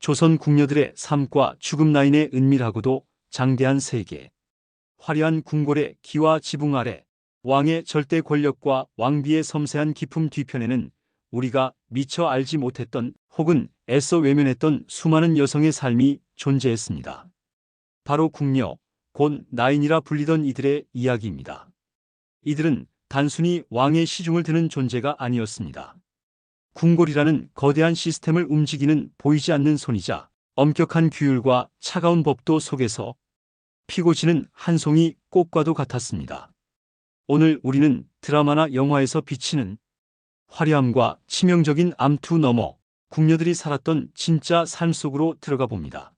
조선 궁녀들의 삶과 죽음 라인의 은밀하고도 장대한 세계. 화려한 궁궐의 기와 지붕 아래 왕의 절대 권력과 왕비의 섬세한 기품 뒤편에는 우리가 미처 알지 못했던 혹은 애써 외면했던 수많은 여성의 삶이 존재했습니다. 바로 궁녀, 곧 나인이라 불리던 이들의 이야기입니다. 이들은 단순히 왕의 시중을 드는 존재가 아니었습니다. 궁궐이라는 거대한 시스템을 움직이는 보이지 않는 손이자 엄격한 규율과 차가운 법도 속에서 피고 지는 한 송이 꽃과도 같았습니다. 오늘 우리는 드라마나 영화에서 비치는 화려함과 치명적인 암투 너머 궁녀들이 살았던 진짜 삶 속으로 들어가 봅니다.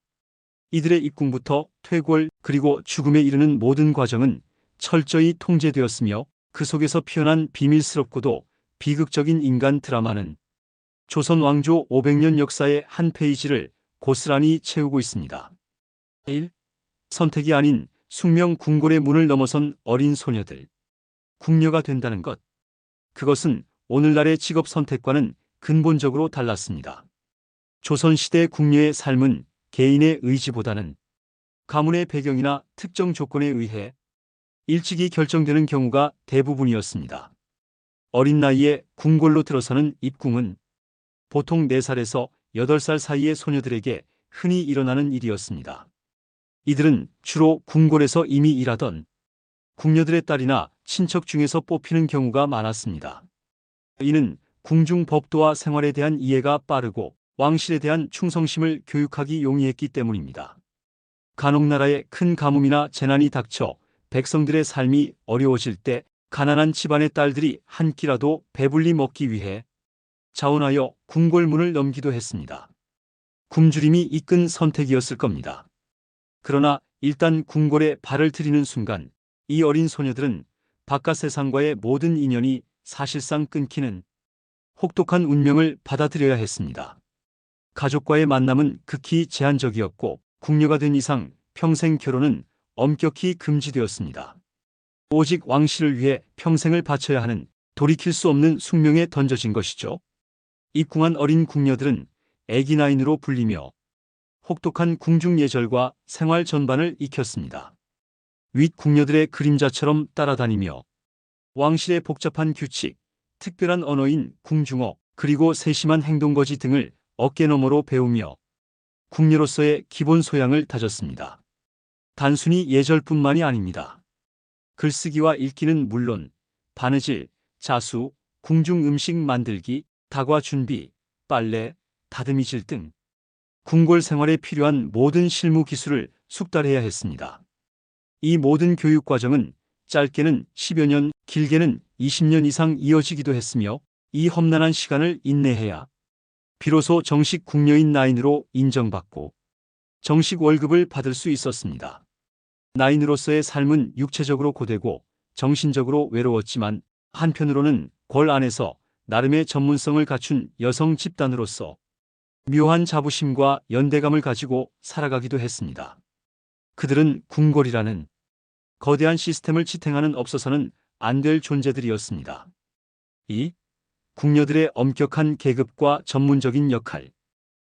이들의 입궁부터 퇴골 그리고 죽음에 이르는 모든 과정은 철저히 통제되었으며 그 속에서 피어난 비밀스럽고도 비극적인 인간 드라마는 조선 왕조 500년 역사의 한 페이지를 고스란히 채우고 있습니다. 1. 선택이 아닌 숙명 궁궐의 문을 넘어선 어린 소녀들. 궁녀가 된다는 것. 그것은 오늘날의 직업 선택과는 근본적으로 달랐습니다. 조선시대 궁녀의 삶은 개인의 의지보다는 가문의 배경이나 특정 조건에 의해 일찍이 결정되는 경우가 대부분이었습니다. 어린 나이에 궁궐로 들어서는 입궁은 보통 4살에서 8살 사이의 소녀들에게 흔히 일어나는 일이었습니다. 이들은 주로 궁궐에서 이미 일하던 궁녀들의 딸이나 친척 중에서 뽑히는 경우가 많았습니다. 이는 궁중 법도와 생활에 대한 이해가 빠르고 왕실에 대한 충성심을 교육하기 용이했기 때문입니다. 간혹나라에 큰 가뭄이나 재난이 닥쳐 백성들의 삶이 어려워질 때 가난한 집안의 딸들이 한 끼라도 배불리 먹기 위해 자원하여 궁궐문을 넘기도 했습니다. 굶주림이 이끈 선택이었을 겁니다. 그러나 일단 궁궐에 발을 들이는 순간 이 어린 소녀들은 바깥 세상과의 모든 인연이 사실상 끊기는 혹독한 운명을 받아들여야 했습니다. 가족과의 만남은 극히 제한적이었고 궁녀가 된 이상 평생 결혼은 엄격히 금지되었습니다. 오직 왕실을 위해 평생을 바쳐야 하는 돌이킬 수 없는 숙명에 던져진 것이죠. 입궁한 어린 궁녀들은 애기 나인으로 불리며 혹독한 궁중 예절과 생활 전반을 익혔습니다. 윗 궁녀들의 그림자처럼 따라다니며 왕실의 복잡한 규칙, 특별한 언어인 궁중어, 그리고 세심한 행동거지 등을 어깨너머로 배우며 궁녀로서의 기본 소양을 다졌습니다. 단순히 예절뿐만이 아닙니다. 글쓰기와 읽기는 물론 바느질, 자수, 궁중 음식 만들기, 다과 준비, 빨래, 다듬이질 등 궁궐 생활에 필요한 모든 실무 기술을 숙달해야 했습니다. 이 모든 교육 과정은 짧게는 10여 년, 길게는 20년 이상 이어지기도 했으며 이 험난한 시간을 인내해야 비로소 정식 궁녀인 나인으로 인정받고 정식 월급을 받을 수 있었습니다. 나인으로서의 삶은 육체적으로 고되고 정신적으로 외로웠지만 한편으로는 궐 안에서 나름의 전문성을 갖춘 여성 집단으로서 묘한 자부심과 연대감을 가지고 살아가기도 했습니다. 그들은 궁궐이라는 거대한 시스템을 지탱하는 없어서는 안 될 존재들이었습니다. 2. 궁녀들의 엄격한 계급과 전문적인 역할.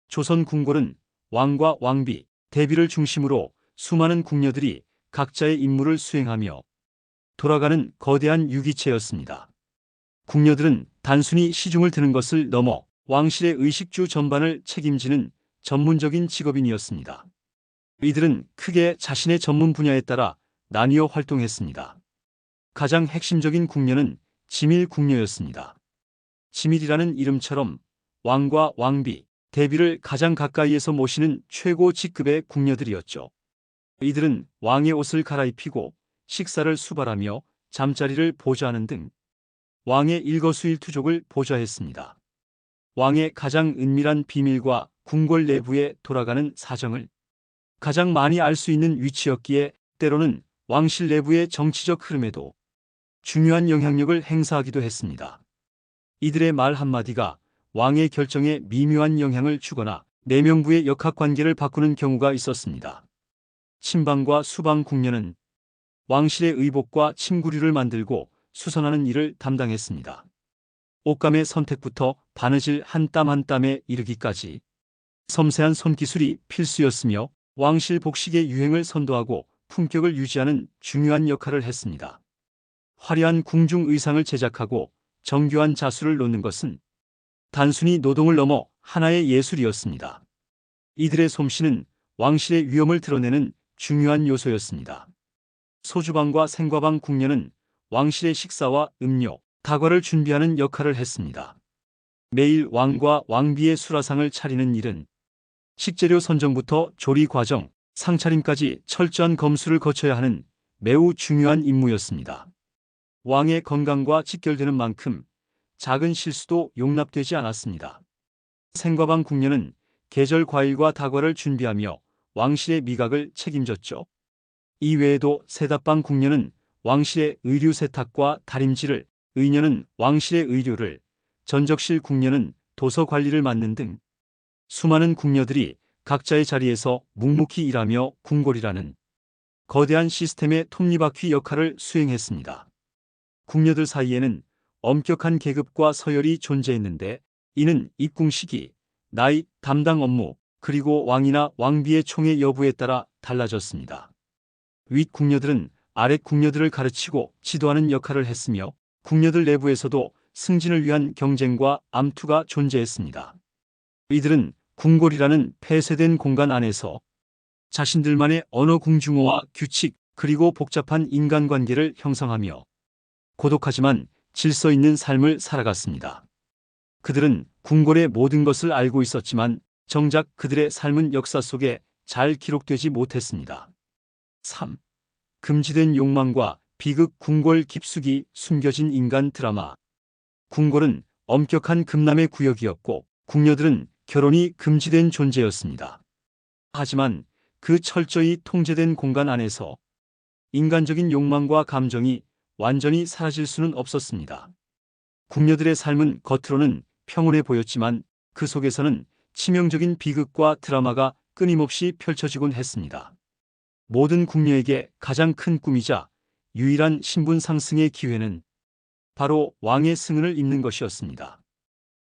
조선 궁궐은 왕과 왕비, 대비를 중심으로 수많은 궁녀들이 각자의 임무를 수행하며 돌아가는 거대한 유기체였습니다. 궁녀들은 단순히 시중을 드는 것을 넘어 왕실의 의식주 전반을 책임지는 전문적인 직업인이었습니다. 이들은 크게 자신의 전문 분야에 따라 나뉘어 활동했습니다. 가장 핵심적인 궁녀는 지밀 궁녀였습니다. 지밀이라는 이름처럼 왕과 왕비, 대비를 가장 가까이에서 모시는 최고 직급의 궁녀들이었죠. 이들은 왕의 옷을 갈아입히고 식사를 수발하며 잠자리를 보좌하는 등 왕의 일거수일투족을 보좌했습니다. 왕의 가장 은밀한 비밀과 궁궐 내부에 돌아가는 사정을 가장 많이 알 수 있는 위치였기에 때로는 왕실 내부의 정치적 흐름에도 중요한 영향력을 행사하기도 했습니다. 이들의 말 한마디가 왕의 결정에 미묘한 영향을 주거나 내명부의 역학관계를 바꾸는 경우가 있었습니다. 친방과 수방 궁녀는 왕실의 의복과 침구류를 만들고 수선하는 일을 담당했습니다. 옷감의 선택부터 바느질 한 땀 한 땀에 이르기까지 섬세한 손기술이 필수였으며 왕실 복식의 유행을 선도하고 품격을 유지하는 중요한 역할을 했습니다. 화려한 궁중 의상을 제작하고 정교한 자수를 놓는 것은 단순히 노동을 넘어 하나의 예술이었습니다. 이들의 솜씨는 왕실의 위엄을 드러내는 중요한 요소였습니다. 소주방과 생과방 궁녀는 왕실의 식사와 음료, 다과를 준비하는 역할을 했습니다. 매일 왕과 왕비의 수라상을 차리는 일은 식재료 선정부터 조리 과정, 상차림까지 철저한 검수를 거쳐야 하는 매우 중요한 임무였습니다. 왕의 건강과 직결되는 만큼 작은 실수도 용납되지 않았습니다. 생과방 궁녀는 계절 과일과 다과를 준비하며 왕실의 미각을 책임졌죠. 이외에도 세답방 궁녀는 왕실의 의류 세탁과 다림질을, 의녀는 왕실의 의류를, 전적실 궁녀는 도서 관리를 맡는 등 수많은 궁녀들이 각자의 자리에서 묵묵히 일하며 궁궐이라는 거대한 시스템의 톱니바퀴 역할을 수행했습니다. 궁녀들 사이에는 엄격한 계급과 서열이 존재했는데 이는 입궁 시기, 나이, 담당 업무, 그리고 왕이나 왕비의 총애 여부에 따라 달라졌습니다. 윗 궁녀들은 아랫 궁녀들을 가르치고 지도하는 역할을 했으며 궁녀들 내부에서도 승진을 위한 경쟁과 암투가 존재했습니다. 이들은 궁궐이라는 폐쇄된 공간 안에서 자신들만의 언어 궁중어와 규칙 그리고 복잡한 인간관계를 형성하며 고독하지만 질서 있는 삶을 살아갔습니다. 그들은 궁궐의 모든 것을 알고 있었지만 정작 그들의 삶은 역사 속에 잘 기록되지 못했습니다. 3. 금지된 욕망과 비극 궁궐 깊숙이 숨겨진 인간 드라마. 궁궐은 엄격한 금남의 구역이었고 궁녀들은 결혼이 금지된 존재였습니다. 하지만 그 철저히 통제된 공간 안에서 인간적인 욕망과 감정이 완전히 사라질 수는 없었습니다. 궁녀들의 삶은 겉으로는 평온해 보였지만 그 속에서는 치명적인 비극과 드라마가 끊임없이 펼쳐지곤 했습니다. 모든 궁녀에게 가장 큰 꿈이자 유일한 신분 상승의 기회는 바로 왕의 승은을 입는 것이었습니다.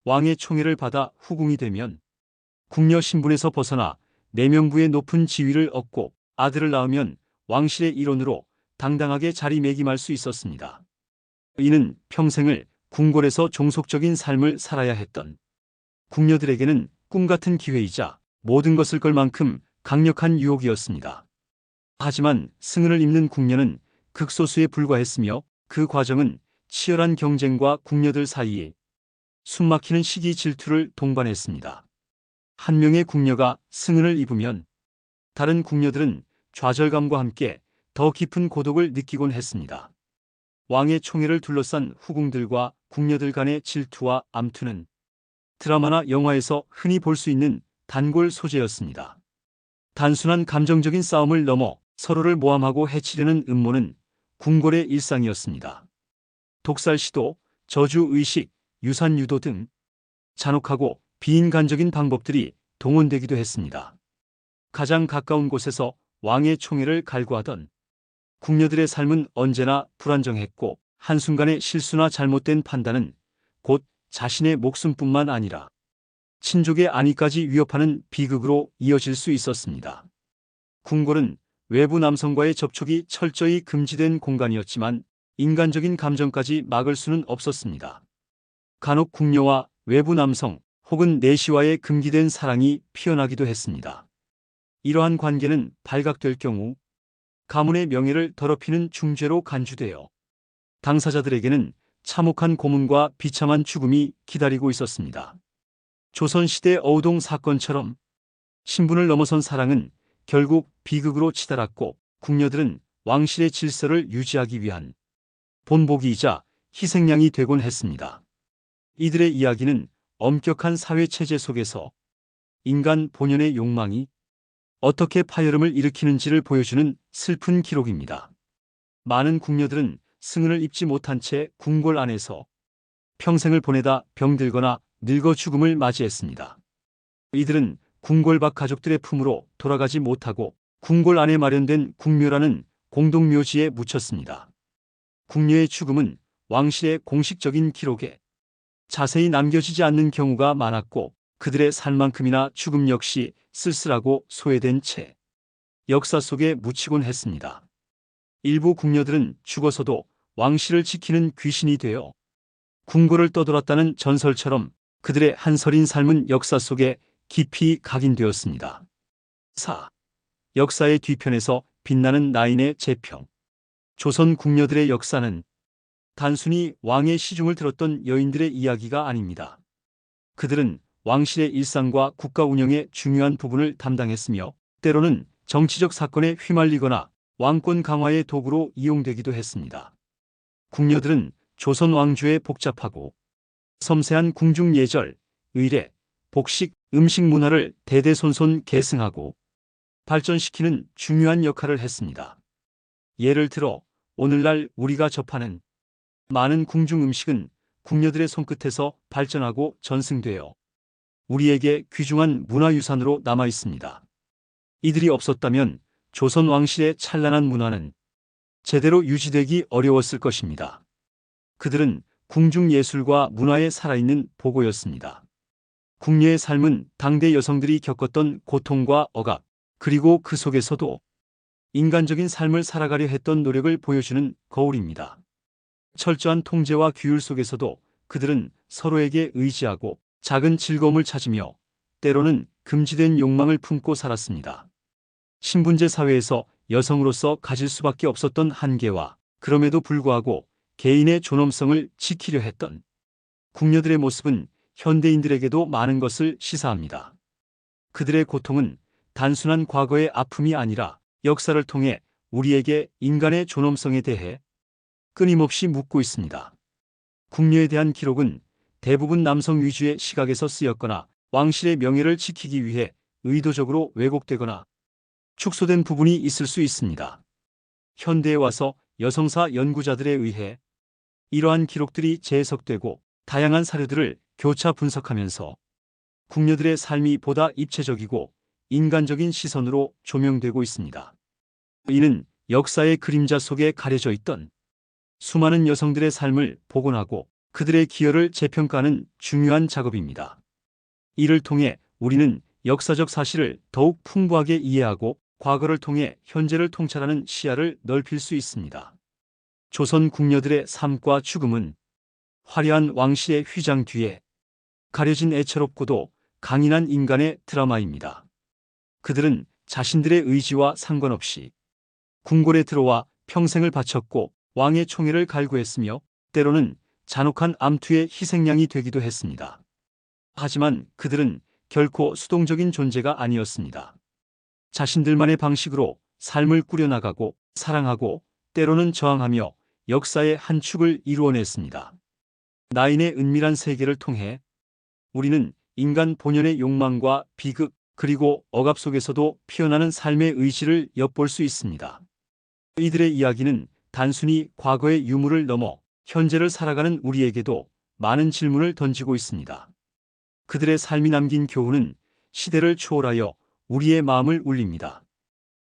왕의 총애를 받아 후궁이 되면 궁녀 신분에서 벗어나 내명부의 높은 지위를 얻고 아들을 낳으면 왕실의 일원으로 당당하게 자리매김할 수 있었습니다. 이는 평생을 궁궐에서 종속적인 삶을 살아야 했던 궁녀들에게는 꿈같은 기회이자 모든 것을 걸 만큼 강력한 유혹이었습니다. 하지만 승은을 입는 궁녀는 극소수에 불과했으며 그 과정은 치열한 경쟁과 궁녀들 사이에 숨막히는 시기 질투를 동반했습니다. 한 명의 궁녀가 승은을 입으면 다른 궁녀들은 좌절감과 함께 더 깊은 고독을 느끼곤 했습니다. 왕의 총애를 둘러싼 후궁들과 궁녀들 간의 질투와 암투는 드라마나 영화에서 흔히 볼 수 있는 단골 소재였습니다. 단순한 감정적인 싸움을 넘어 서로를 모함하고 해치려는 음모는 궁궐의 일상이었습니다. 독살 시도, 저주 의식, 유산 유도 등 잔혹하고 비인간적인 방법들이 동원되기도 했습니다. 가장 가까운 곳에서 왕의 총애를 갈구하던 궁녀들의 삶은 언제나 불안정했고 한순간의 실수나 잘못된 판단은 곧 자신의 목숨뿐만 아니라 친족의 안위까지 위협하는 비극으로 이어질 수 있었습니다. 궁궐은 외부 남성과의 접촉이 철저히 금지된 공간이었지만 인간적인 감정까지 막을 수는 없었습니다. 간혹 궁녀와 외부 남성 혹은 내시와의 금기된 사랑이 피어나기도 했습니다. 이러한 관계는 발각될 경우 가문의 명예를 더럽히는 중죄로 간주되어 당사자들에게는 참혹한 고문과 비참한 죽음이 기다리고 있었습니다. 조선시대 어우동 사건처럼 신분을 넘어선 사랑은 결국 비극으로 치달았고 궁녀들은 왕실의 질서를 유지하기 위한 본보기이자 희생양이 되곤 했습니다. 이들의 이야기는 엄격한 사회체제 속에서 인간 본연의 욕망이 어떻게 파열음을 일으키는지를 보여주는 슬픈 기록입니다. 많은 궁녀들은 승은을 입지 못한 채 궁궐 안에서 평생을 보내다 병들거나 늙어 죽음을 맞이했습니다. 이들은 궁궐 밖 가족들의 품으로 돌아가지 못하고 궁궐 안에 마련된 궁묘라는 공동묘지에 묻혔습니다. 궁녀의 죽음은 왕실의 공식적인 기록에 자세히 남겨지지 않는 경우가 많았고 그들의 살만큼이나 죽음 역시 쓸쓸하고 소외된 채 역사 속에 묻히곤 했습니다. 일부 궁녀들은 죽어서도 왕실을 지키는 귀신이 되어 궁궐을 떠돌았다는 전설처럼 그들의 한설인 삶은 역사 속에 깊이 각인되었습니다. 4. 역사의 뒤편에서 빛나는 나인의 재평. 조선 궁녀들의 역사는 단순히 왕의 시중을 들었던 여인들의 이야기가 아닙니다. 그들은 왕실의 일상과 국가 운영의 중요한 부분을 담당했으며 때로는 정치적 사건에 휘말리거나 왕권 강화의 도구로 이용되기도 했습니다. 궁녀들은 조선 왕조의 복잡하고 섬세한 궁중 예절, 의례, 복식, 음식 문화를 대대손손 계승하고 발전시키는 중요한 역할을 했습니다. 예를 들어 오늘날 우리가 접하는 많은 궁중 음식은 궁녀들의 손끝에서 발전하고 전승되어 우리에게 귀중한 문화유산으로 남아 있습니다. 이들이 없었다면 조선 왕실의 찬란한 문화는 제대로 유지되기 어려웠을 것입니다. 그들은 궁중 예술과 문화에 살아있는 보고였습니다. 궁녀의 삶은 당대 여성들이 겪었던 고통과 억압, 그리고 그 속에서도 인간적인 삶을 살아가려 했던 노력을 보여주는 거울입니다. 철저한 통제와 규율 속에서도 그들은 서로에게 의지하고 작은 즐거움을 찾으며 때로는 금지된 욕망을 품고 살았습니다. 신분제 사회에서 여성으로서 가질 수밖에 없었던 한계와 그럼에도 불구하고 개인의 존엄성을 지키려 했던 궁녀들의 모습은 현대인들에게도 많은 것을 시사합니다. 그들의 고통은 단순한 과거의 아픔이 아니라 역사를 통해 우리에게 인간의 존엄성에 대해 끊임없이 묻고 있습니다. 궁녀에 대한 기록은 대부분 남성 위주의 시각에서 쓰였거나 왕실의 명예를 지키기 위해 의도적으로 왜곡되거나 축소된 부분이 있을 수 있습니다. 현대에 와서 여성사 연구자들에 의해 이러한 기록들이 재해석되고 다양한 사료들을 교차 분석하면서 궁녀들의 삶이 보다 입체적이고 인간적인 시선으로 조명되고 있습니다. 이는 역사의 그림자 속에 가려져 있던 수많은 여성들의 삶을 복원하고 그들의 기여를 재평가하는 중요한 작업입니다. 이를 통해 우리는 역사적 사실을 더욱 풍부하게 이해하고 과거를 통해 현재를 통찰하는 시야를 넓힐 수 있습니다. 조선 궁녀들의 삶과 죽음은 화려한 왕실의 휘장 뒤에 가려진 애처롭고도 강인한 인간의 드라마입니다. 그들은 자신들의 의지와 상관없이 궁궐에 들어와 평생을 바쳤고 왕의 총애를 갈구했으며 때로는 잔혹한 암투의 희생양이 되기도 했습니다. 하지만 그들은 결코 수동적인 존재가 아니었습니다. 자신들만의 방식으로 삶을 꾸려나가고 사랑하고 때로는 저항하며 역사의 한 축을 이루어냈습니다. 나인의 은밀한 세계를 통해 우리는 인간 본연의 욕망과 비극 그리고 억압 속에서도 피어나는 삶의 의지를 엿볼 수 있습니다. 이들의 이야기는 단순히 과거의 유물을 넘어 현재를 살아가는 우리에게도 많은 질문을 던지고 있습니다. 그들의 삶이 남긴 교훈은 시대를 초월하여 우리의 마음을 울립니다.